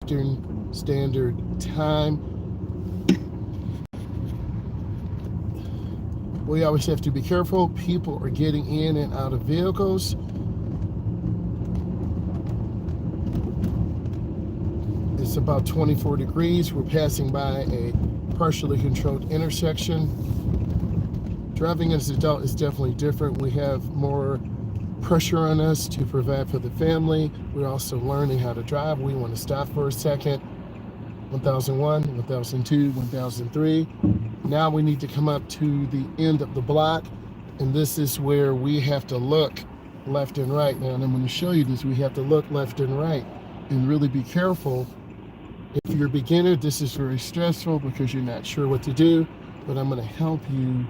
Eastern Standard Time. We always have to be careful. People are getting in and out of vehicles. It's about 24 degrees. We're passing by a partially controlled intersection. Driving as an adult is definitely different. We have more pressure on us to provide for the family. We're also learning how to drive. We want to stop for a second. 1001, 1002, 1003. Now we need to come up to the end of the block, and this is where we have to look left and right. Now, and I'm going to show you this. We have to look left and right and really be careful. If you're a beginner, this is very stressful because you're not sure what to do, but I'm going to help you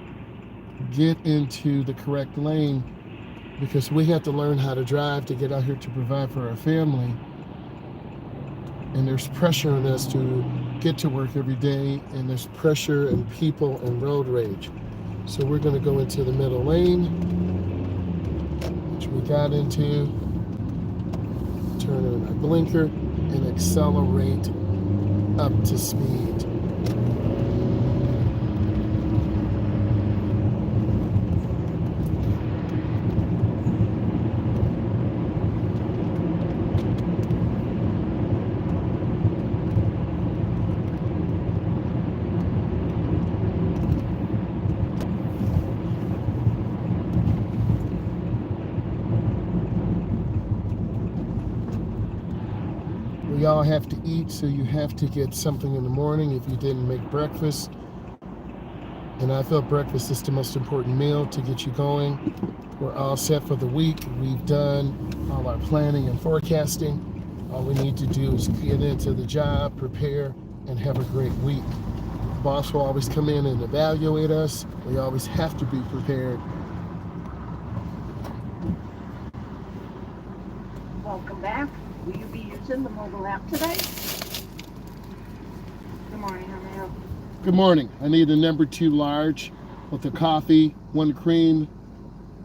get into the correct lane because we have to learn how to drive to get out here to provide for our family. And there's pressure on us to get to work every day, and there's pressure and people and road rage. So we're going to go into the middle lane, which we got into, turn on our blinker, and accelerate up to speed. We all have to eat, so you have to get something in the morning if you didn't make breakfast. And I feel breakfast is the most important meal to get you going. We're all set for the week. We've done all our planning and forecasting. All we need to do is get into the job, prepare, and have a great week. The boss will always come in and evaluate us. We always have to be prepared. Welcome back. Will you be using the mobile app today? Good morning, how may I help you? Good morning. I need a number 2 large with a coffee, 1 cream,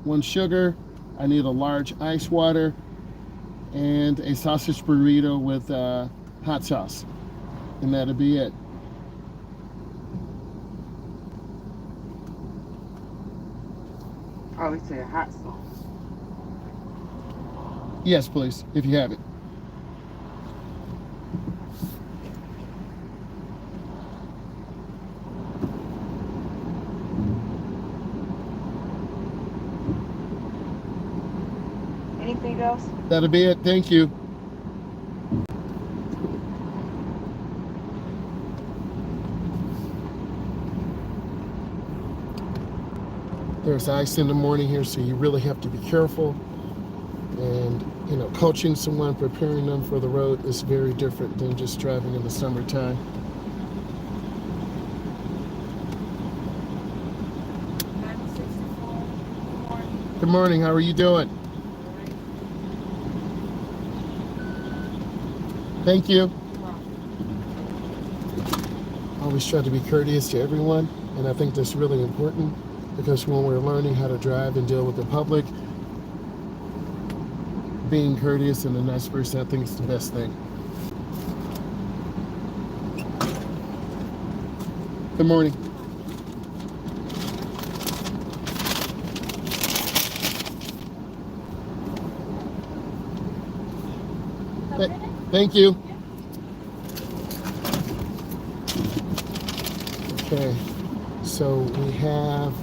1 sugar. I need a large ice water and a sausage burrito with hot sauce. And that'll be it. Oh, it's a hot sauce. Yes, please, if you have it. Anything else? That'll be it. Thank you. There's ice in the morning here, so you really have to be careful. And, coaching someone, preparing them for the road is very different than just driving in the summertime. Good morning. How are you doing? Thank you. Always try to be courteous to everyone, and I think that's really important because when we're learning how to drive and deal with the public, being courteous and a nice person, I think is the best thing. Good morning. Thank you. Okay, so we have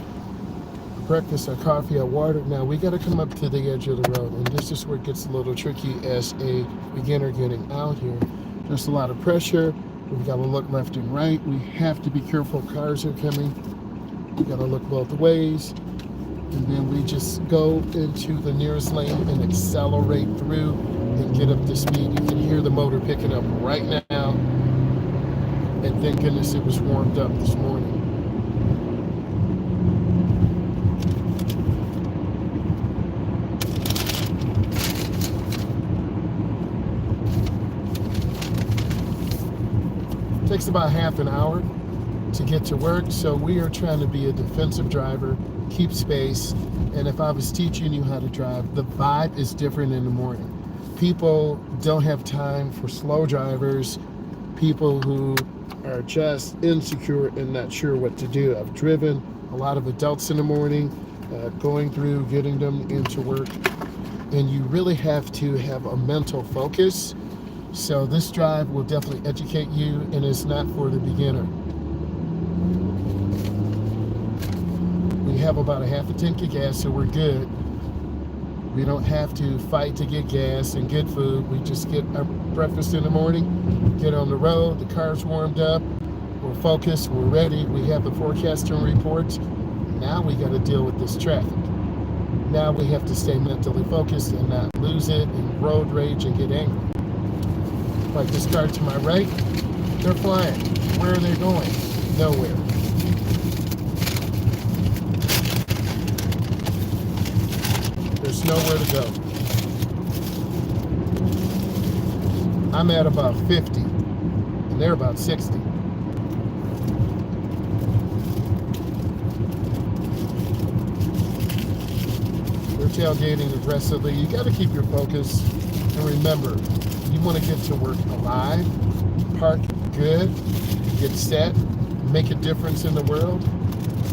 breakfast, our coffee, our water. Now we got to come up to the edge of the road, and this is where it gets a little tricky as a beginner getting out here. There's a lot of pressure. We've got to look left and right. We have to be careful. Cars are coming. We got to look both ways. And then we just go into the nearest lane and accelerate through and get up to speed. You can hear the motor picking up right now. And thank goodness it was warmed up this morning. It takes about half an hour to get to work, so we are trying to be a defensive driver, keep space, and if I was teaching you how to drive, the vibe is different in the morning. People don't have time for slow drivers, people who are just insecure and not sure what to do. I've driven a lot of adults in the morning, going through, getting them into work, and you really have to have a mental focus. So this drive will definitely educate you, and it's not for the beginner. We have about a half a tank of gas, so we're good. We don't have to fight to get gas and get food. We just get our breakfast in the morning, get on the road, the car's warmed up, we're focused, we're ready, we have the forecasting reports. Now we got to deal with this traffic. Now we have to stay mentally focused and not lose it and road rage and get angry. Like this car to my right, they're flying. Where are they going? Nowhere. There's nowhere to go. I'm at about 50, and they're about 60. They're tailgating aggressively. You got to keep your focus, and remember, you want to get to work alive, park good, get set, make a difference in the world,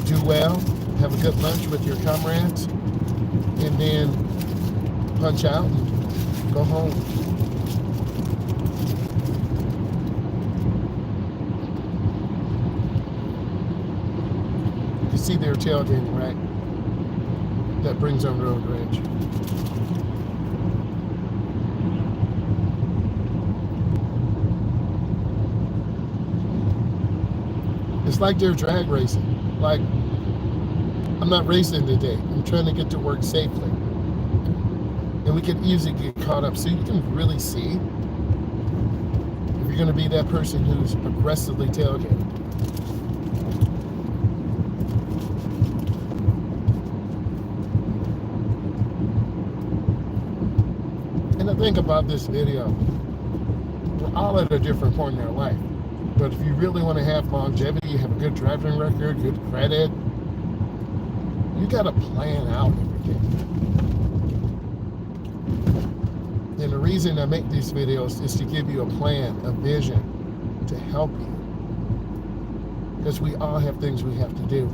do well, have a good lunch with your comrades, and then punch out and go home. You see they're tailgating, right? That brings on road rage. It's like they're drag racing. Like, I'm not racing today. I'm trying to get to work safely. And we can easily get caught up. So you can really see if you're going to be that person who's aggressively tailgating. And the thing about this video, we're all at a different point in our life. But if you really want to have longevity, have a good driving record, good credit, you got to plan out everything. And the reason I make these videos is to give you a plan, a vision, to help you. Because we all have things we have to do.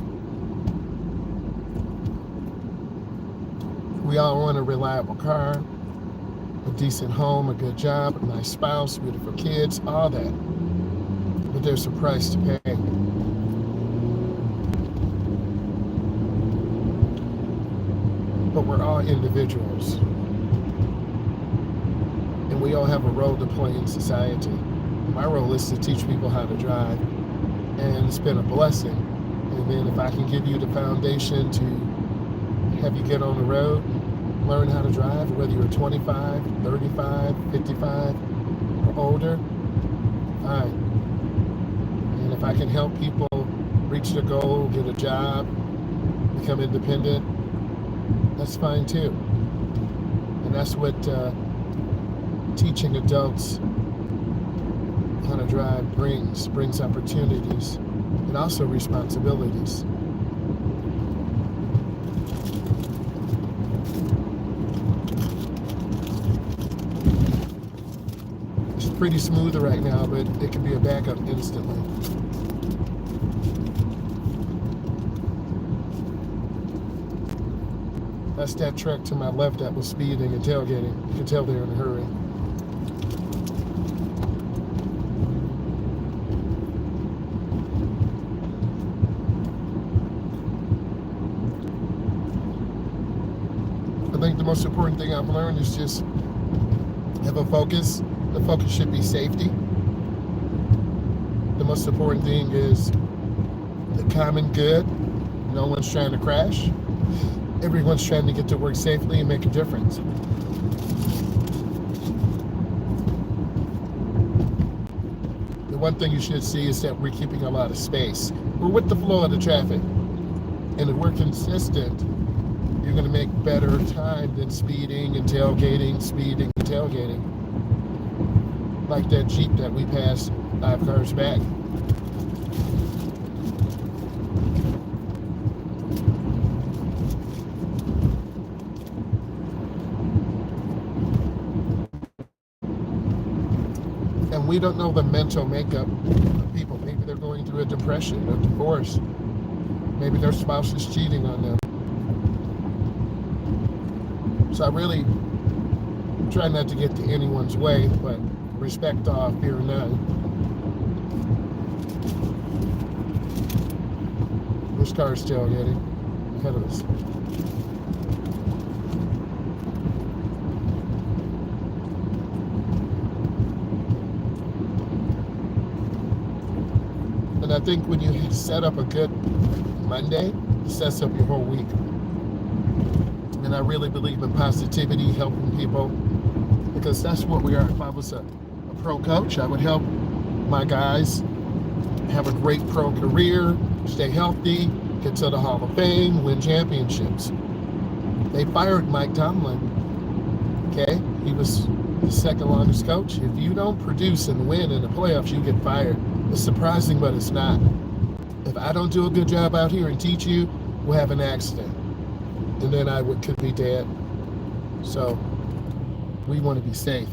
We all want a reliable car, a decent home, a good job, a nice spouse, beautiful kids, all that. But there's a price to pay. But we're all individuals. And we all have a role to play in society. My role is to teach people how to drive. And it's been a blessing. And then if I can give you the foundation to have you get on the road, learn how to drive, whether you're 25, 35, 55, or older, fine. And if I can help people reach their goal, get a job, become independent, that's fine too. And that's what teaching adults how to drive brings opportunities and also responsibilities. It's pretty smooth right now, but it can be a backup instantly. That's that truck to my left that was speeding and tailgating. You can tell they're in a hurry. I think the most important thing I've learned is just have a focus. The focus should be safety. The most important thing is the common good. No one's trying to crash. Everyone's trying to get to work safely and make a difference. The one thing you should see is that we're keeping a lot of space. We're with the flow of the traffic. And if we're consistent, you're going to make better time than speeding and tailgating, speeding and tailgating. Like that Jeep that we passed 5 cars back. we don't know the mental makeup of people. Maybe they're going through a depression, a divorce. Maybe their spouse is cheating on them. So I really try not to get to anyone's way, but respect all, fear none. This car is tailgating ahead of us. And I think when you set up a good Monday, it sets up your whole week. And I really believe in positivity, helping people, because that's what we are. If I was a pro coach, I would help my guys have a great pro career, stay healthy, get to the Hall of Fame, win championships. They fired Mike Tomlin, okay? He was the second longest coach. If you don't produce and win in the playoffs, you get fired. It's surprising, but it's not. If I don't do a good job out here and teach you, we'll have an accident. And then I could be dead. So we want to be safe.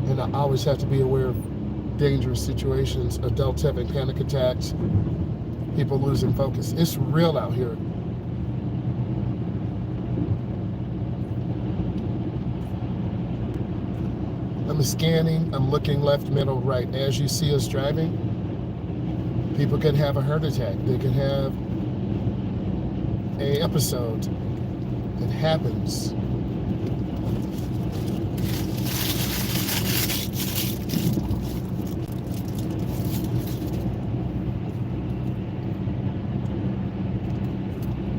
And I always have to be aware of dangerous situations, adults having panic attacks, people losing focus. It's real out here. I'm scanning, I'm looking left, middle, right. As you see us driving, people could have a heart attack. They could have an episode. It happens.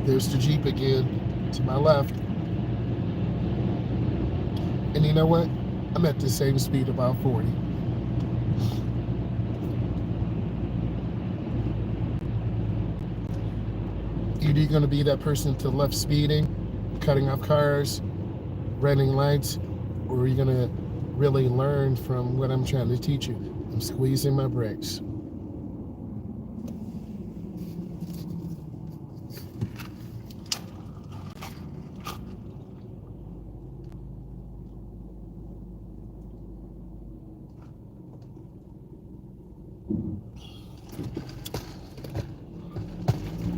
There's the Jeep again, to my left. And you know what? I'm at the same speed, about 40. Either you're going to be that person to the left speeding, cutting off cars, running lights, or you're going to really learn from what I'm trying to teach you. I'm squeezing my brakes.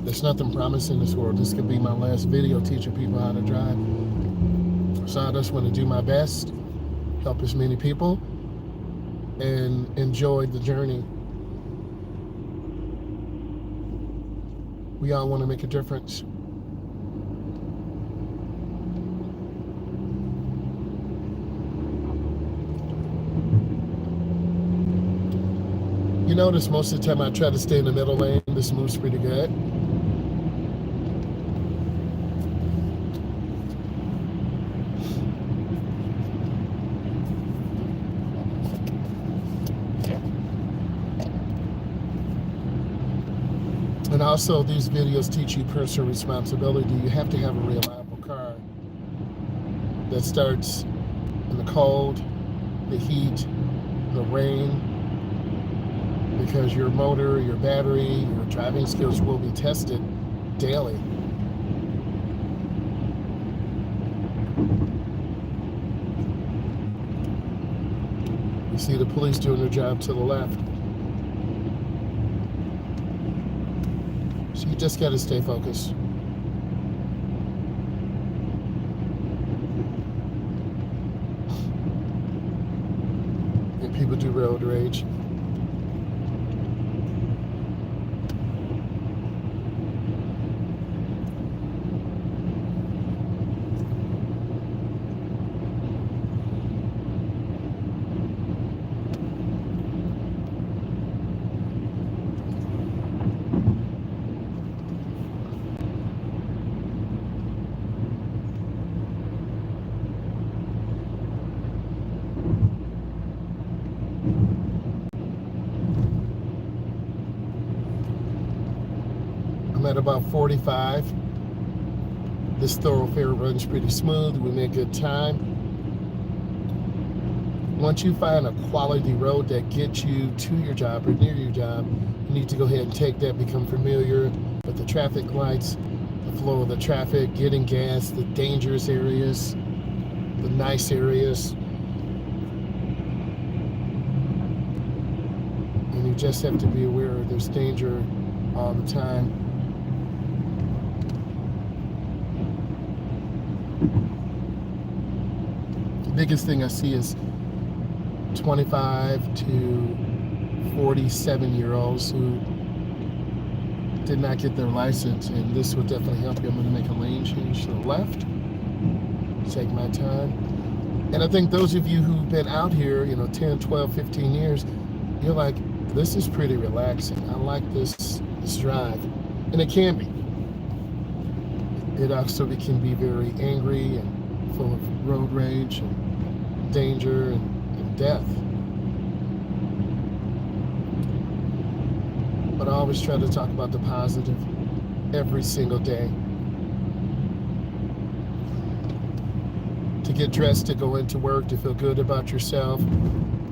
There's nothing promised in this world. This could be my last video teaching people how to drive. So I just want to do my best, help as many people, and enjoy the journey. We all want to make a difference. You notice most of the time I try to stay in the middle lane. This moves pretty good. And also, these videos teach you personal responsibility. You have to have a reliable car that starts in the cold, the heat, the rain, because your motor, your battery, your driving skills will be tested daily. You see the police doing their job to the left. So you just got to stay focused. And people do road rage. I'm at about 45. This thoroughfare runs pretty smooth. We make good time. Once you find a quality road that gets you to your job or near your job, you need to go ahead and take that, become familiar with the traffic lights, the flow of the traffic, getting gas, the dangerous areas, the nice areas. you just have to be aware there's danger all the time. The biggest thing I see is 25 to 47-year-olds who did not get their license, and this will definitely help you. I'm going to make a lane change to the left, take my time. And I think those of you who've been out here, 10, 12, 15 years, you're like, this is pretty relaxing. I like this drive. And it can be. It also can be very angry and full of road rage and danger and death. But I always try to talk about the positive every single day. To get dressed, to go into work, to feel good about yourself,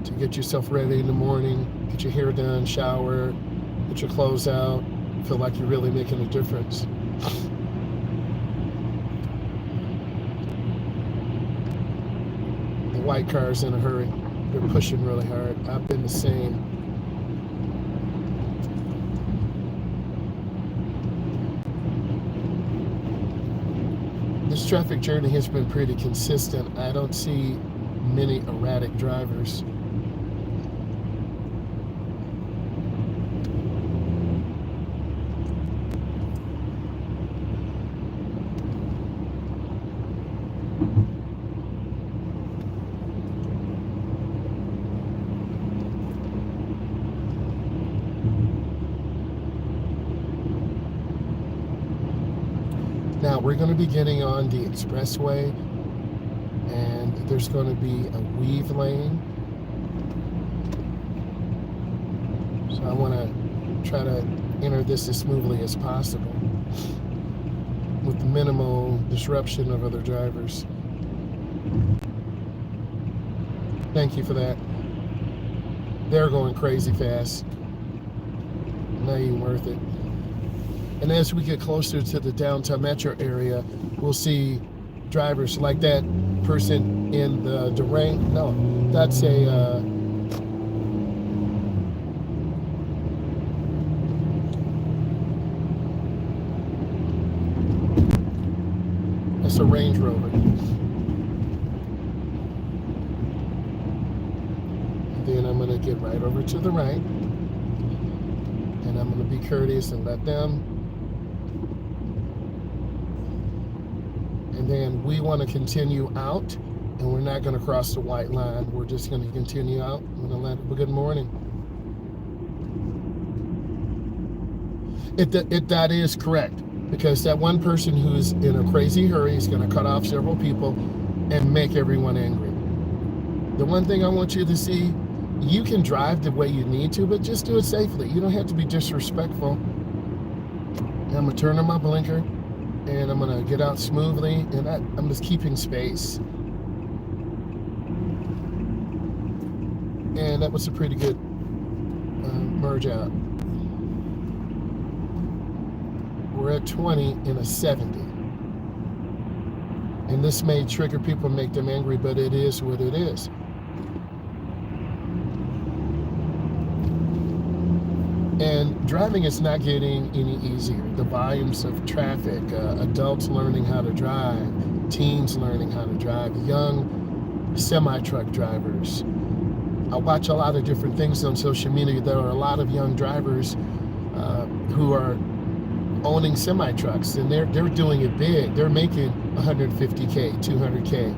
to get yourself ready in the morning, get your hair done, shower, get your clothes out, feel like you're really making a difference. The white car's in a hurry. They're pushing really hard. I've been the same. This traffic journey has been pretty consistent. I don't see many erratic drivers. Now we're going to be getting on the expressway, and there's going to be a weave lane. So I want to try to enter this as smoothly as possible with minimal disruption of other drivers. Thank you for that. They're going crazy fast. Not even worth it. And as we get closer to the downtown metro area, we'll see drivers like that person in the Durango. No, that's a Range Rover. And then I'm going to get right over to the right, and I'm going to be courteous and let them. And then we want to continue out, and we're not going to cross the white line. We're just going to continue out. I'm going to let good morning. That is correct, because that one person who's in a crazy hurry is going to cut off several people and make everyone angry. The one thing I want you to see, you can drive the way you need to, but just do it safely. You don't have to be disrespectful. And I'm going to turn on my blinker, and I'm going to get out smoothly, and I'm just keeping space. And that was a pretty good merge out. We're at 20 in a 70. And this may trigger people, make them angry, but it is what it is. And driving is not getting any easier. The volumes of traffic, adults learning how to drive, teens learning how to drive, young semi-truck drivers. I watch a lot of different things on social media. There are a lot of young drivers who are owning semi-trucks, and they're doing it big. They're making 150K, 200K.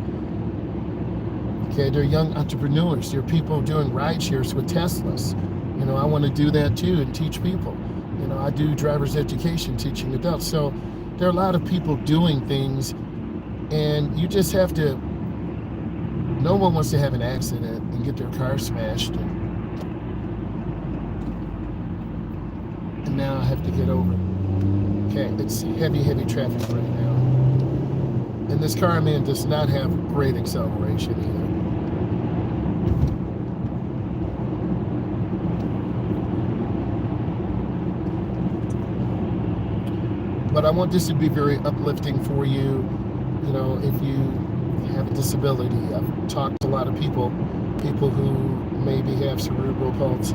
Okay, they're young entrepreneurs. They're people doing ride shares with Teslas. I want to do that too and teach people. I do driver's education, teaching adults. So there are a lot of people doing things, and you just have to, no one wants to have an accident and get their car smashed. And now I have to get over. Okay, it's heavy traffic right now. And this car I'm in does not have great acceleration either. But I want this to be very uplifting for you. If you have a disability. I've talked to a lot of people who maybe have cerebral palsy,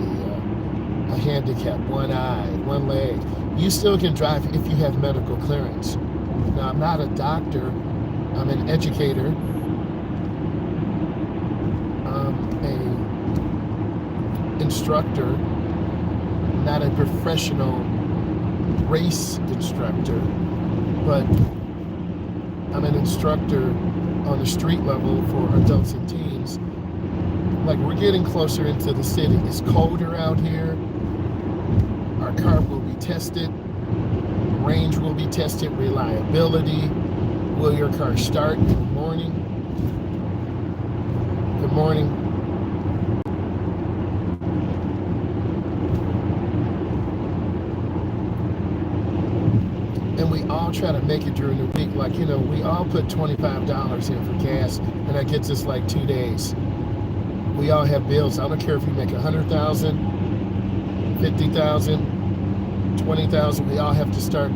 a handicap, one eye, one leg, you still can drive if you have medical clearance. Now, I'm not a doctor, I'm an educator, a instructor, not a professional race instructor, but I'm an instructor on the street level for adults and teens. Like, we're getting closer into the city. It's colder out here. Our car will be tested. Range will be tested. Reliability. Will your car start? Good morning. Good morning. And we all try to make it during the week. Like, you know, we all put $25 in for gas, and that gets us like 2 days. We all have bills. I don't care if you make 100,000, 50,000, 20,000. We all have to start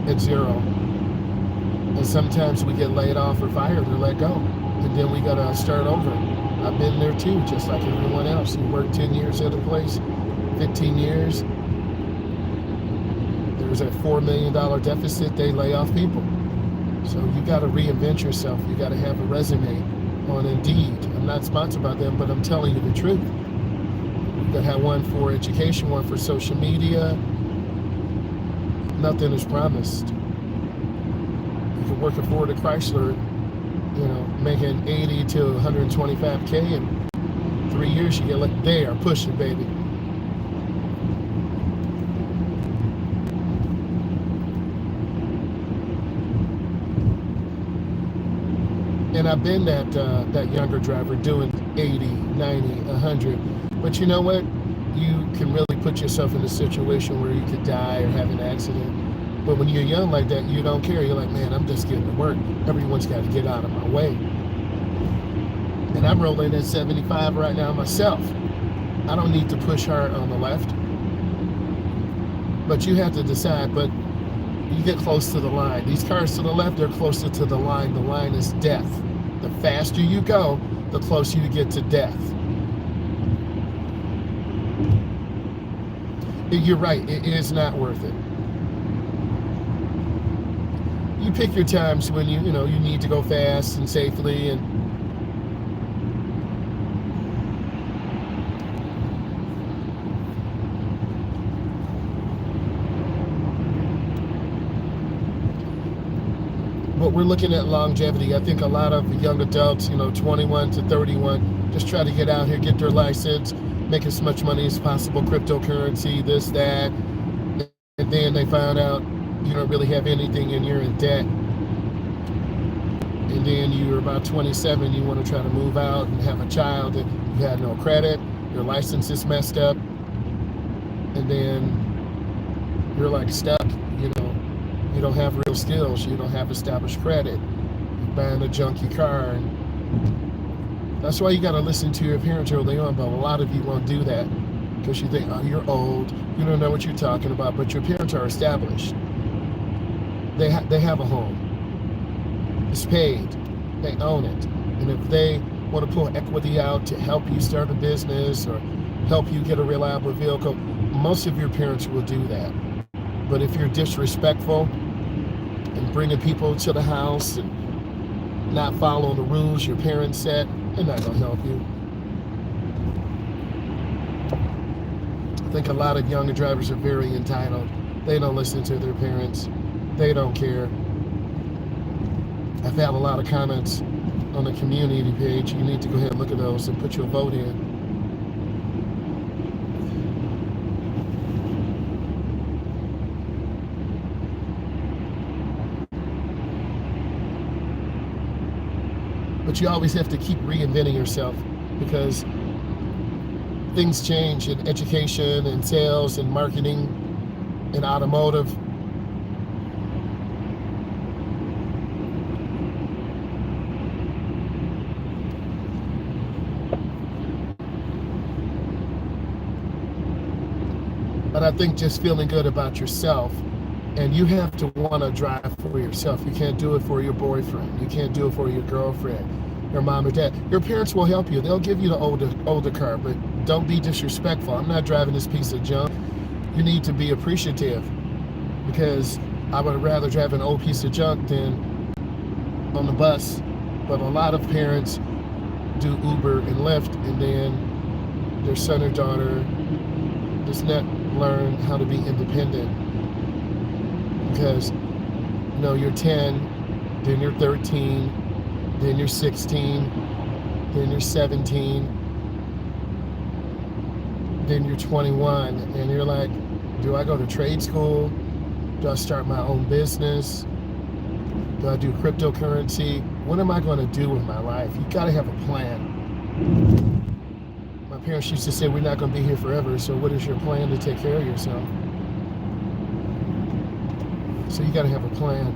at zero. And sometimes we get laid off or fired or let go, and then we gotta start over. I've been there too, just like everyone else. You work 10 years at a place, 15 years. There's a $4 million deficit. They lay off people. So you got to reinvent yourself. You got to have a resume on Indeed. I'm not sponsored by them, but I'm telling you the truth. You got to have one for education, one for social media. Nothing is promised. You can work at Ford or Chrysler, you know, making 80 to 125K in 3 years. You get like, they are pushing, baby. And I've been that younger driver doing 80, 90, 100. But you know what? You can really put yourself in a situation where you could die or have an accident. But when you're young like that, you don't care. You're like, man, I'm just getting to work. Everyone's got to get out of my way. And I'm rolling at 75 right now myself. I don't need to push hard on the left. But you have to decide. But you get close to the line. These cars to the left, they're closer to the line. The line is death. The faster you go, the closer you get to death. You're right, it is not worth it. You pick your times when you need to go fast and safely, and but we're looking at longevity. I think a lot of young adults, 21 to 31, just try to get out here, get their license, make as much money as possible, cryptocurrency, this, that, and then they find out you don't really have anything and you're in debt. And then you're about 27, you want to try to move out and have a child, and you had no credit, your license is messed up, and then you're like stuck, you don't have real skills, you don't have established credit, you're buying a junky car. And that's why you got to listen to your parents early on, but a lot of you won't do that because you think, oh, you're old, you don't know what you're talking about, but your parents are established. They have a home. It's paid. They own it. And if they want to pull equity out to help you start a business or help you get a reliable vehicle, most of your parents will do that. But if you're disrespectful and bringing people to the house and not following the rules your parents set, they're not going to help you. I think a lot of younger drivers are very entitled. They don't listen to their parents. They don't care. I've had a lot of comments on the community page. You need to go ahead and look at those and put your vote in. But you always have to keep reinventing yourself because things change in education and sales and marketing and automotive. But I think just feeling good about yourself, and you have to want to drive for yourself. You can't do it for your boyfriend. You can't do it for your girlfriend. or mom or dad. Your parents will help you. They'll give you the older car, but don't be disrespectful. I'm not driving this piece of junk. You need to be appreciative, because I would rather drive an old piece of junk than on the bus. But a lot of parents do Uber and Lyft, and then their son or daughter does not learn how to be independent, because you're 10, then you're 13, then you're 16, then you're 17, then you're 21, and you're like, do I go to trade school? Do I start my own business? Do I do cryptocurrency? What am I going to do with my life? You got to have a plan. My parents used to say, we're not going to be here forever, so what is your plan to take care of yourself? So you got to have a plan.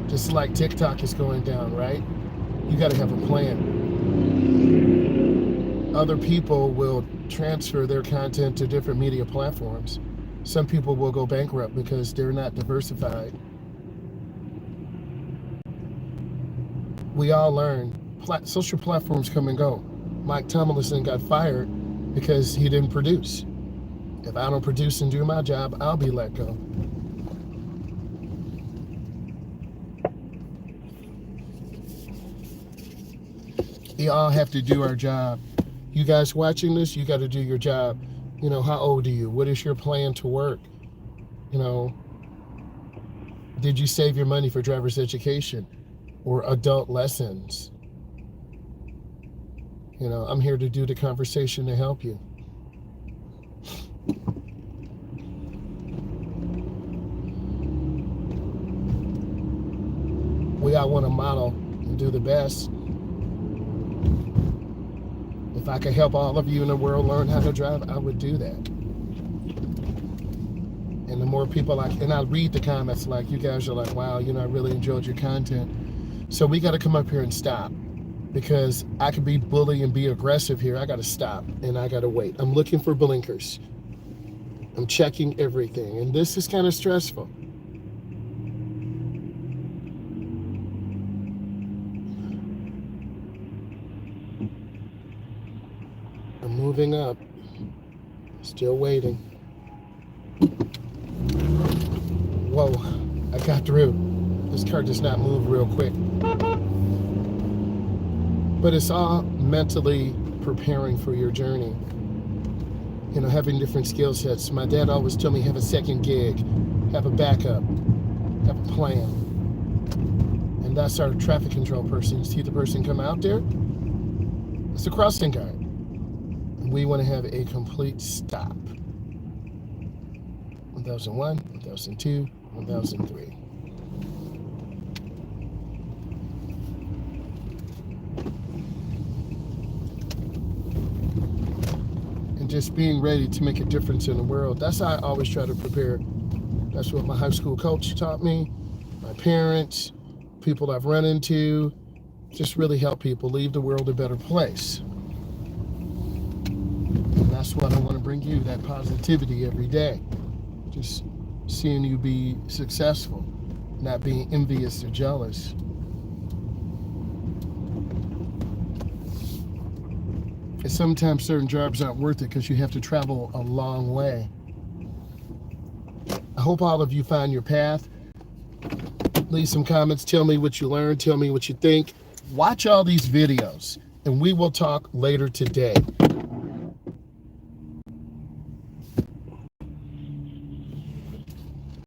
Just like TikTok is going down, right? You got to have a plan. Other people will transfer their content to different media platforms. Some people will go bankrupt because they're not diversified. We all learn. Social platforms come and go. Mike Tomlinson got fired because he didn't produce. If I don't produce and do my job, I'll be let go. We all have to do our job. You guys watching this, you got to do your job. How old are you? What is your plan to work? Did you save your money for driver's education or adult lessons? I'm here to do the conversation to help you. We all want to model and do the best. If I could help all of you in the world learn how to drive, I would do that. And the more people and I read the comments, like, you guys are like, wow, I really enjoyed your content. So we got to come up here and stop, because I could be bully and be aggressive here. I got to stop and I got to wait. I'm looking for blinkers. I'm checking everything. And this is kind of stressful. I'm moving up. Still waiting. Whoa, I got through. This car does not move real quick. But it's all mentally preparing for your journey. Having different skill sets. My dad always told me, have a second gig, have a backup, have a plan. And that's our traffic control person. You see the person come out there? It's a crossing guard. And we want to have a complete stop. 1001, 1002, 1003. And just being ready to make a difference in the world. That's how I always try to prepare. That's what my high school coach taught me, my parents, people I've run into. Just really help people leave the world a better place. And that's what I want to bring you, that positivity every day. Just seeing you be successful, not being envious or jealous. And sometimes certain jobs aren't worth it because you have to travel a long way. I hope all of you find your path. Leave some comments. Tell me what you learned. Tell me what you think. Watch all these videos, and we will talk later today.